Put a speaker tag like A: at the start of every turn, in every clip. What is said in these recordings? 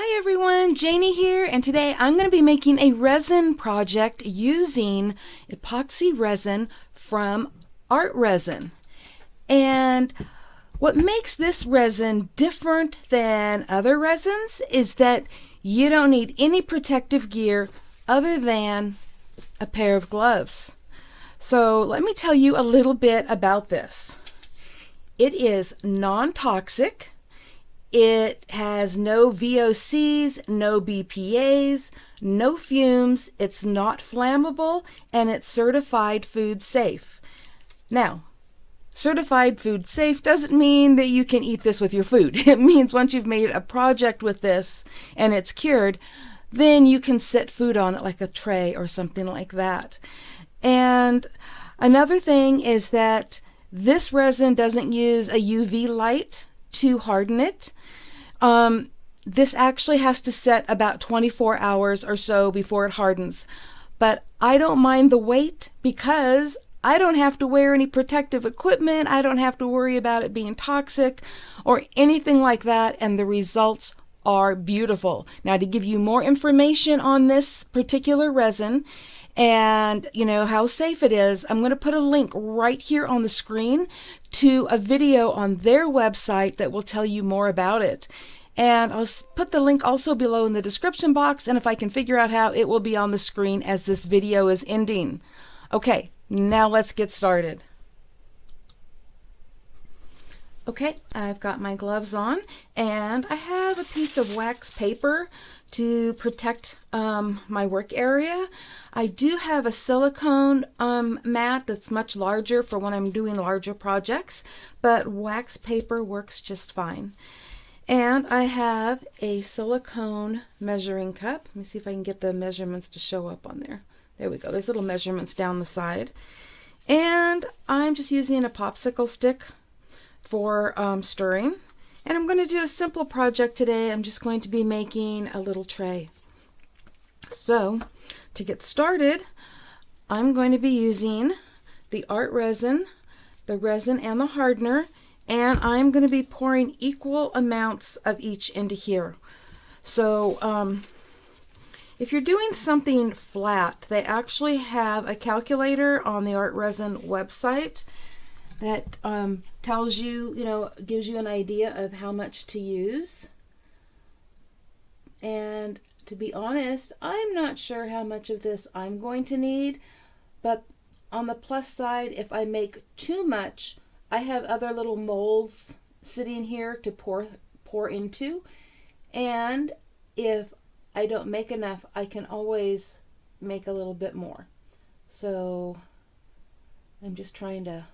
A: Hi everyone, Janie here, and today I'm going to be making a resin project using epoxy resin from ArtResin. And what makes this resin different than other resins is that you don't need any protective gear other than a pair of gloves. So let me tell you a little bit about this. It is non-toxic. It has no VOCs, no BPAs, no fumes, it's not flammable, and it's certified food safe. Now, certified food safe doesn't mean that you can eat this with your food. It means once you've made a project with this and it's cured, then you can set food on it like a tray or something like that. And another thing is that this resin doesn't use a UV light to harden it. This actually has to set about 24 hours or so before it hardens. But I don't mind the wait because I don't have to wear any protective equipment. I don't have to worry about it being toxic or anything like that, and the results are beautiful. Now, to give you more information on this particular resin and how safe it is, I'm going to put a link right here on the screen to a video on their website that will tell you more about it. And I'll put the link also below in the description box, and if I can figure out how, it will be on the screen as this video is ending. Okay, now let's get started. Okay, I've got my gloves on, and I have a piece of wax paper to protect my work area. I do have a silicone mat that's much larger for when I'm doing larger projects, but wax paper works just fine. And I have a silicone measuring cup. Let me see if I can get the measurements to show up on there. There we go. There's little measurements down the side. And I'm just using a popsicle stick for stirring. And I'm going to do a simple project today. I'm just going to be making a little tray. So to get started, I'm going to be using the ArtResin, the resin and the hardener, and I'm going to be pouring equal amounts of each into here. So if you're doing something flat, they actually have a calculator on the ArtResin website that tells you, gives you an idea of how much to use. And to be honest, I'm not sure how much of this I'm going to need, but on the plus side, if I make too much, I have other little molds sitting here to pour into, and if I don't make enough, I can always make a little bit more. So I'm just trying to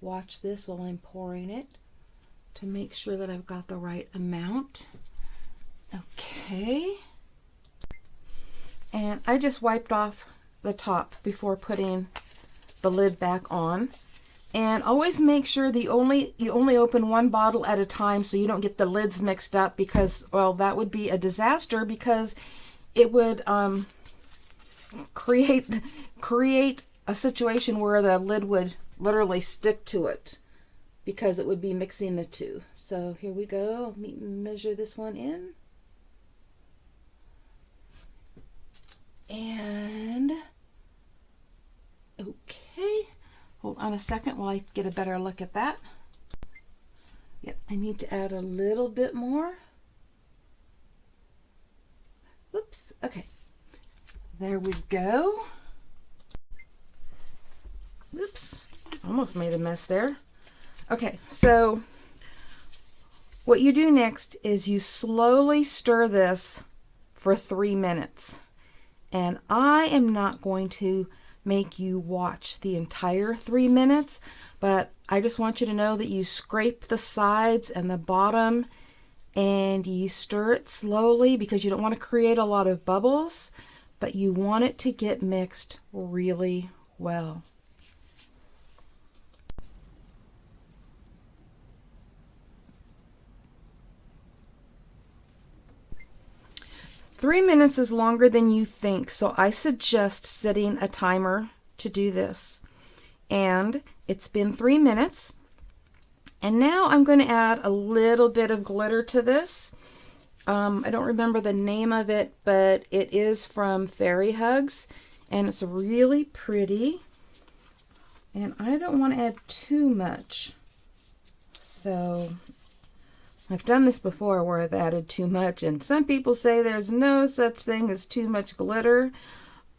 A: watch this while I'm pouring it to make sure that I've got the right amount. Okay. And I just wiped off the top before putting the lid back on. And always make sure that you only open one bottle at a time so you don't get the lids mixed up, because, well, that would be a disaster, because it would create a situation where the lid would literally stick to it because it would be mixing the two. So here we go. Let me measure this one in. And okay. Hold on a second while I get a better look at that. Yep, I need to add a little bit more. Whoops, okay. There we go. Oops, almost made a mess there. Okay, so what you do next is you slowly stir this for 3 minutes. And I am not going to make you watch the entire 3 minutes, but I just want you to know that you scrape the sides and the bottom and you stir it slowly, because you don't want to create a lot of bubbles, but you want it to get mixed really well. Three minutes is longer than you think, so I suggest setting a timer to do this. And it's been 3 minutes, and now I'm going to add a little bit of glitter to this. I don't remember the name of it, but it is from Fairy Hugs, and it's really pretty. And I don't want to add too much. So I've done this before where I've added too much, and some people say there's no such thing as too much glitter,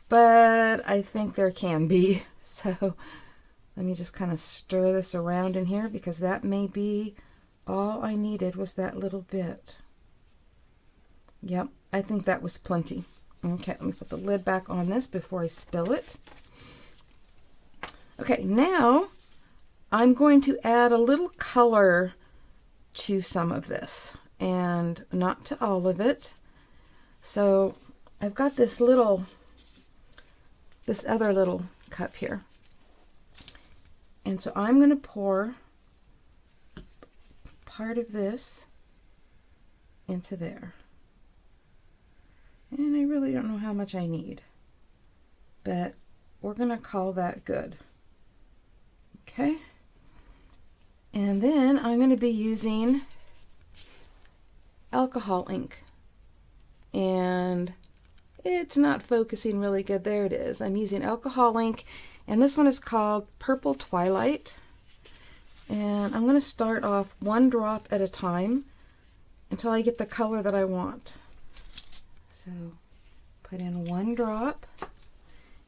A: but I think there can be. So let me just kind of stir this around in here, because that may be all I needed was that little bit. Yep, I think that was plenty. Okay, let me put the lid back on this before I spill it. Okay, now I'm going to add a little color to some of this, and not to all of it. So I've got this other little cup here. And so I'm going to pour part of this into there. And I really don't know how much I need, but we're going to call that good. Okay. And then I'm going to be using alcohol ink. And it's not focusing really good. There it is. I'm using alcohol ink, and this one is called Purple Twilight. And I'm going to start off 1 drop at a time until I get the color that I want. So put in 1 drop,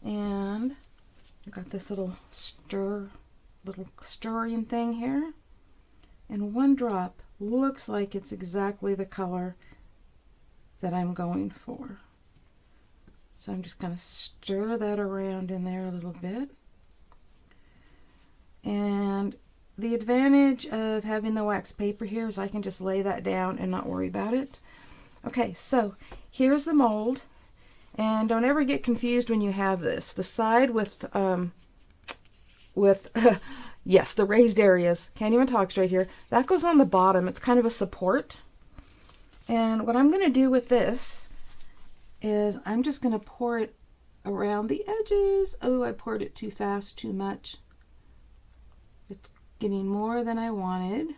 A: and I've got this little stirring thing here, and 1 drop looks like it's exactly the color that I'm going for. So I'm just going to stir that around in there a little bit. And the advantage of having the wax paper here is I can just lay that down and not worry about it. Okay, so here's the mold, and don't ever get confused when you have this. The side with yes, the raised areas, can't even talk straight here, that goes on the bottom. It's kind of a support. And what I'm going to do with this is I'm just going to pour it around the edges. Oh, I poured it too fast, too much. It's getting more than I wanted,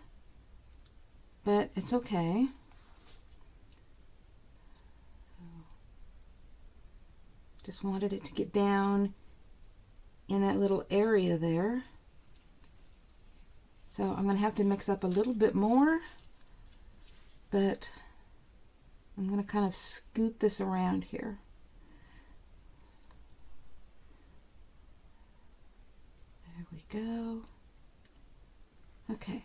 A: but it's okay. Just wanted it to get down in that little area there. So I'm going to have to mix up a little bit more, but I'm going to kind of scoop this around here. There we go. Okay,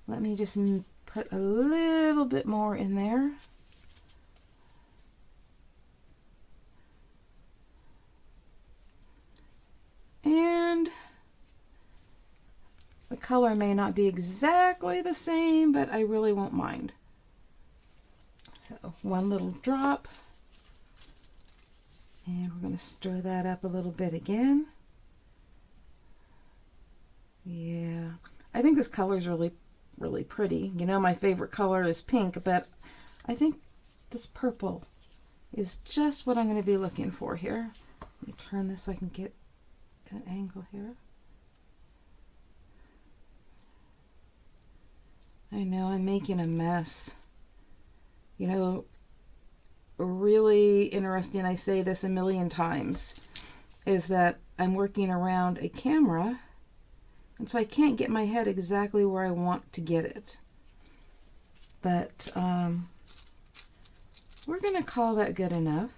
A: let me just put a little bit more in there. And the color may not be exactly the same, but I really won't mind. So 1 little drop, and we're going to stir that up a little bit again. Yeah, I think this color is really, really pretty. You know, my favorite color is pink, but I think this purple is just what I'm going to be looking for here. Let me turn this so I can get an angle here. I know I'm making a mess. You know, really interesting, I say this a million times, is that I'm working around a camera, and so I can't get my head exactly where I want to get it. But we're going to call that good enough.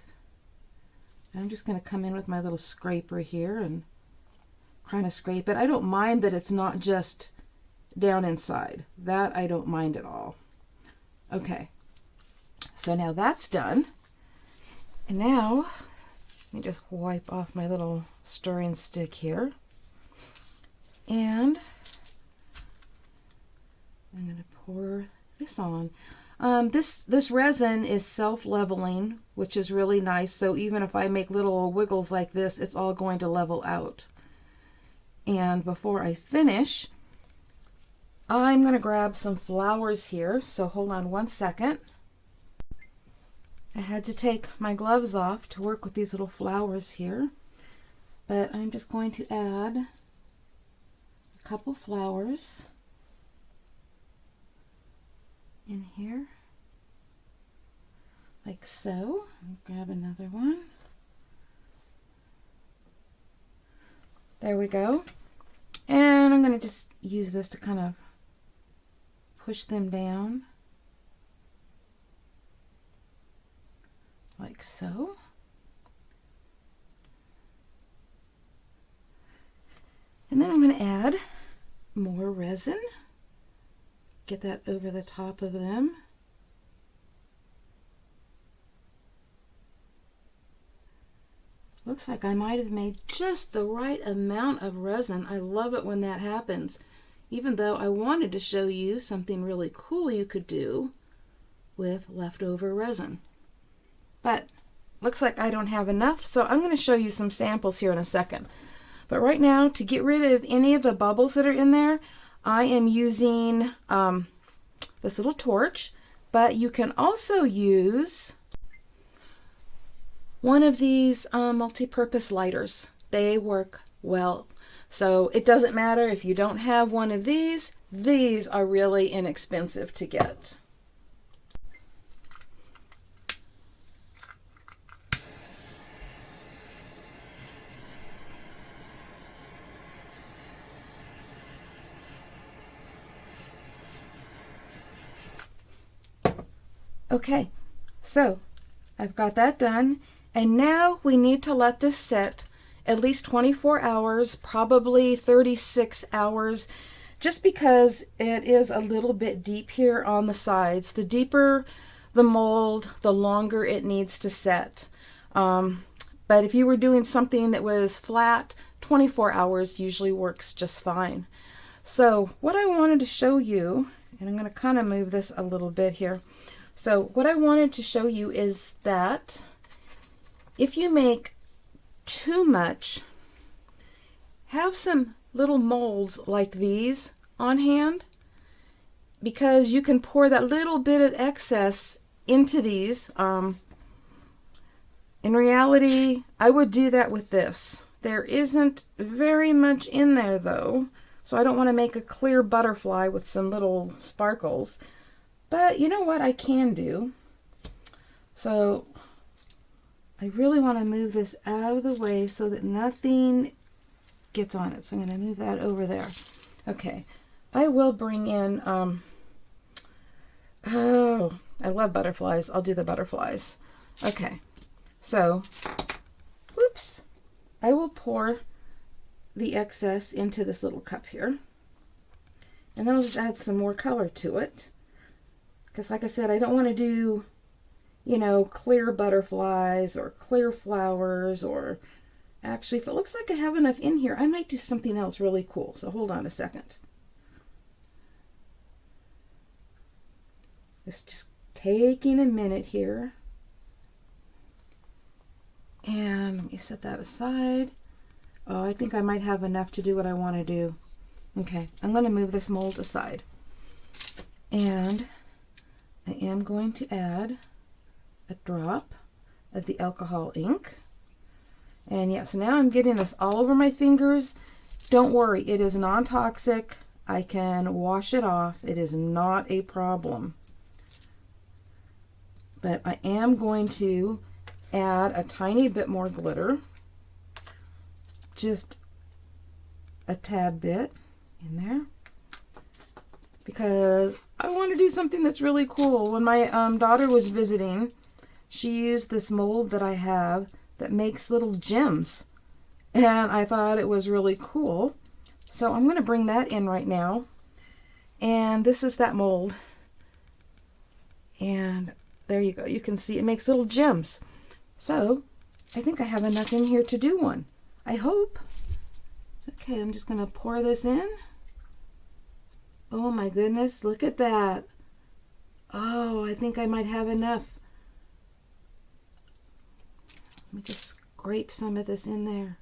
A: I'm just going to come in with my little scraper here and kind of scrape it. I don't mind that it's not just down inside. That I don't mind at all. Okay, so now that's done. And now, let me just wipe off my little stirring stick here. And I'm going to pour this on. This resin is self-leveling, which is really nice. So even if I make little wiggles like this, it's all going to level out. And before I finish, I'm going to grab some flowers here. So hold on 1 second. I had to take my gloves off to work with these little flowers here. But I'm just going to add a couple flowers in here. like so. Grab another one. There we go. And I'm going to just use this to kind of push them down like so. And then I'm going to add more resin. Get that over the top of them. Looks like I might have made just the right amount of resin. I love it when that happens. Even though I wanted to show you something really cool you could do with leftover resin. But looks like I don't have enough, so I'm going to show you some samples here in a second. But right now, to get rid of any of the bubbles that are in there, I am using this little torch, but you can also use one of these multi-purpose lighters. They work well. So it doesn't matter if you don't have one of these. These are really inexpensive to get. Okay, so I've got that done, and now we need to let this sit at least 24 hours, probably 36 hours, just because it is a little bit deep here on the sides. The deeper the mold, the longer it needs to set. But if you were doing something that was flat, 24 hours usually works just fine. So what I wanted to show you, and I'm going to kind of move this a little bit here. So what I wanted to show you is that if you make too much, have some little molds like these on hand, because you can pour that little bit of excess into these. In reality, I would do that with this. There isn't very much in there though, so I don't want to make a clear butterfly with some little sparkles. But you know what I can do? So I really want to move this out of the way so that nothing gets on it. So I'm going to move that over there. Okay, I will bring in, oh, I love butterflies. I'll do the butterflies. Okay, so, whoops, I will pour the excess into this little cup here. And then I'll just add some more color to it. Because like I said, I don't want to do, you know, clear butterflies or clear flowers, or actually, if it looks like I have enough in here, I might do something else really cool. So hold on a second. It's just taking a minute here. And let me set that aside. Oh, I think I might have enough to do what I want to do. Okay, I'm going to move this mold aside. And I am going to add a drop of the alcohol ink. And yes, now I'm getting this all over my fingers. Don't worry, it is non-toxic. I can wash it off. It is not a problem. But I am going to add a tiny bit more glitter. Just a tad bit in there. Because I want to do something that's really cool. When my daughter was visiting, she used this mold that I have that makes little gems. And I thought it was really cool. So I'm going to bring that in right now. And this is that mold. And there you go. You can see it makes little gems. So I think I have enough in here to do one. I hope. Okay, I'm just going to pour this in. Oh my goodness, look at that. Oh, I think I might have enough. Let me just scrape some of this in there.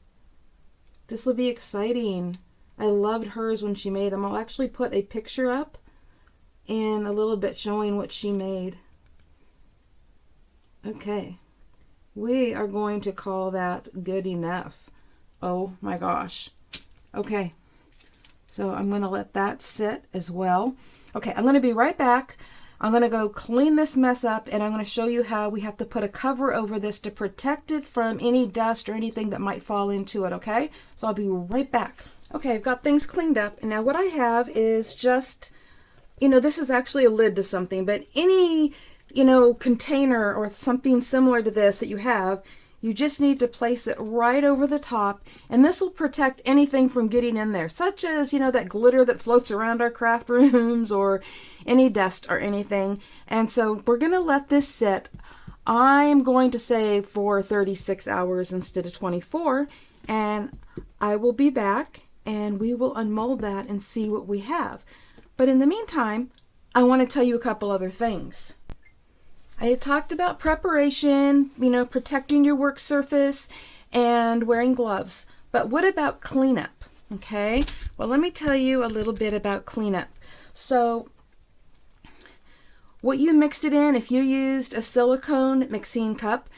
A: This will be exciting. I loved hers when she made them. I'll actually put a picture up and a little bit showing what she made. Okay, we are going to call that good enough. Oh my gosh. Okay. So I'm going to let that sit as well. Okay, I'm going to be right back. I'm going to go clean this mess up, and I'm going to show you how we have to put a cover over this to protect it from any dust or anything that might fall into it, okay? So I'll be right back. Okay, I've got things cleaned up, and now what I have is just, this is actually a lid to something, but any, container or something similar to this that you have, you just need to place it right over the top, and this will protect anything from getting in there, such as, that glitter that floats around our craft rooms or any dust or anything. And so we're going to let this sit. I'm going to say for 36 hours instead of 24, and I will be back and we will unmold that and see what we have. But in the meantime, I want to tell you a couple other things. I had talked about preparation, protecting your work surface and wearing gloves. But what about cleanup? Okay, well, let me tell you a little bit about cleanup. So what you mixed it in, if you used a silicone mixing cup,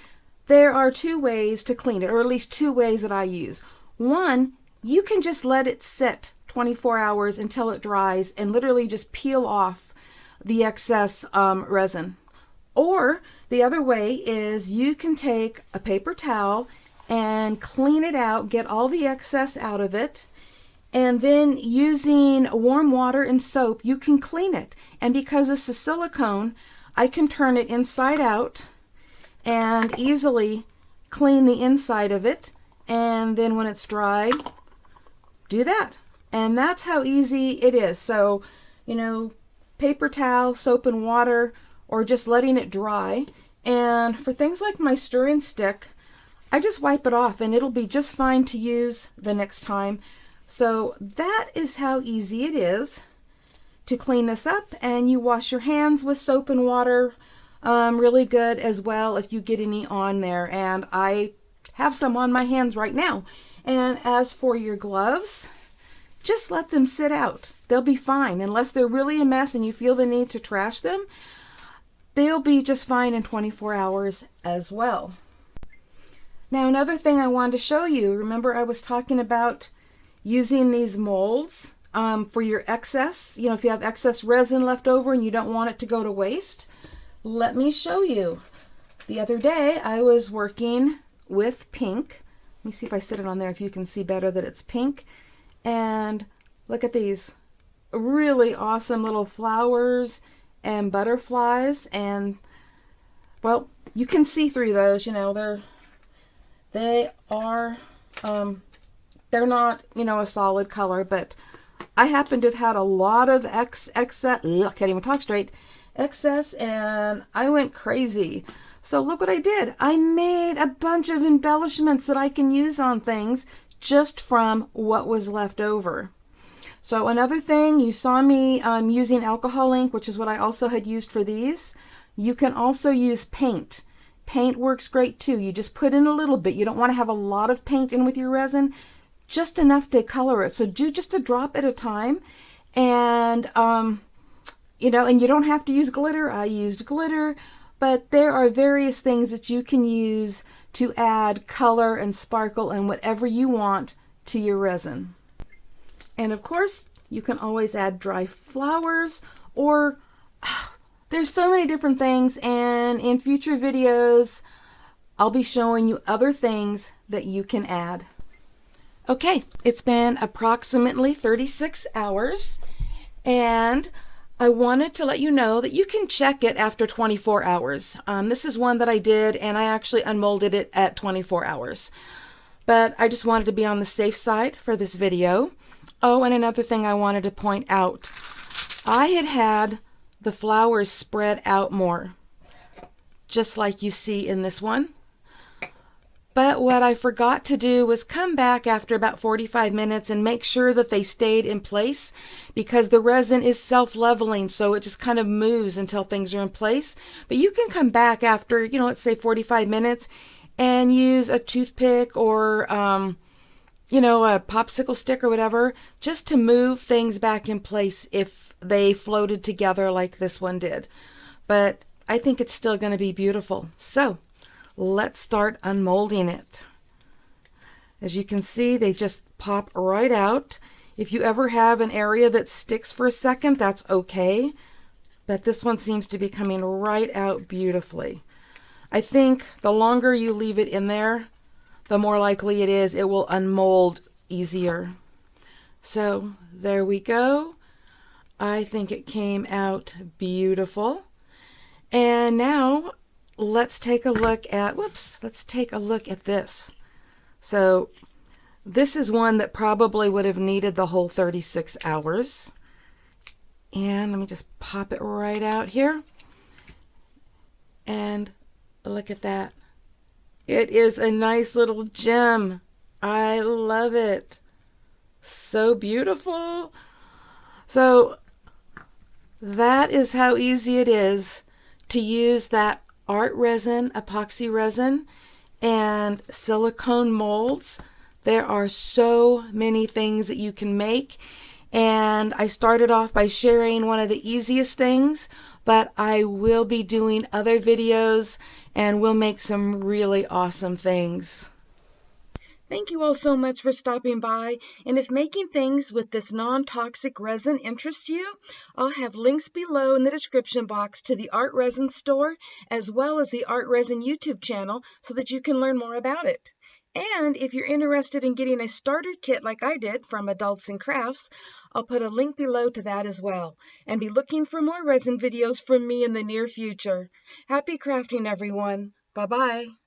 A: there are two ways to clean it, or at least two ways that I use. One, you can just let it sit 24 hours until it dries and literally just peel off the excess resin. Or the other way is you can take a paper towel and clean it out, get all the excess out of it, and then using warm water and soap, you can clean it. And because it's a silicone, I can turn it inside out and easily clean the inside of it. And then when it's dry, do that. And that's how easy it is. So, paper towel, soap and water, or just letting it dry. And for things like my stirring stick, I just wipe it off and it'll be just fine to use the next time. So that is how easy it is to clean this up. And you wash your hands with soap and water really good as well if you get any on there. And I have some on my hands right now. And as for your gloves, just let them sit out. They'll be fine. Unless they're really a mess and you feel the need to trash them, they'll be just fine in 24 hours as well. Now, another thing I wanted to show you, remember I was talking about using these molds for your excess, if you have excess resin left over and you don't want it to go to waste. Let me show you. The other day I was working with pink. Let me see if I sit it on there if you can see better that it's pink. And look at these really awesome little flowers and butterflies, and well, you can see through those. They are they're not a solid color, but I happen to have had a lot of excess. I can't even talk straight. Excess, and I went crazy. So look what I did. I made a bunch of embellishments that I can use on things just from what was left over. So another thing, you saw me using alcohol ink, which is what I also had used for these. You can also use paint. Paint works great too. You just put in a little bit. You don't want to have a lot of paint in with your resin, just enough to color it. So do just a drop at a time. And, and you don't have to use glitter. I used glitter. But there are various things that you can use to add color and sparkle and whatever you want to your resin. And of course, you can always add dry flowers, or there's so many different things, and in future videos, I'll be showing you other things that you can add. Okay, it's been approximately 36 hours, and I wanted to let you know that you can check it after 24 hours. This is one that I did, and I actually unmolded it at 24 hours. But I just wanted to be on the safe side for this video. Oh, and another thing I wanted to point out. I had the flowers spread out more, just like you see in this one. But what I forgot to do was come back after about 45 minutes and make sure that they stayed in place, because the resin is self-leveling, so it just kind of moves until things are in place. But you can come back after, let's say 45 minutes and use a toothpick or, a popsicle stick or whatever, just to move things back in place if they floated together like this one did. But I think it's still going to be beautiful. So let's start unmolding it. As you can see, they just pop right out. If you ever have an area that sticks for a second, that's okay. but this one seems to be coming right out beautifully. I think the longer you leave it in there, the more likely it is it will unmold easier. So there we go. I think it came out beautiful. And now let's take a look at, let's take a look at this. So this is one that probably would have needed the whole 36 hours. And let me just pop it right out here. And look at that. It is a nice little gem. I love it. So beautiful. So that is how easy it is to use that ArtResin, epoxy resin, and silicone molds. There are so many things that you can make. And I started off by sharing one of the easiest things, but I will be doing other videos and we'll make some really awesome things. Thank you all so much for stopping by, and if making things with this non-toxic resin interests you, I'll have links below in the description box to the ArtResin store as well as the ArtResin YouTube channel so that you can learn more about it. And if you're interested in getting a starter kit like I did from Adults and Crafts, I'll put a link below to that as well. And be looking for more resin videos from me in the near future. Happy crafting, everyone. Bye-bye.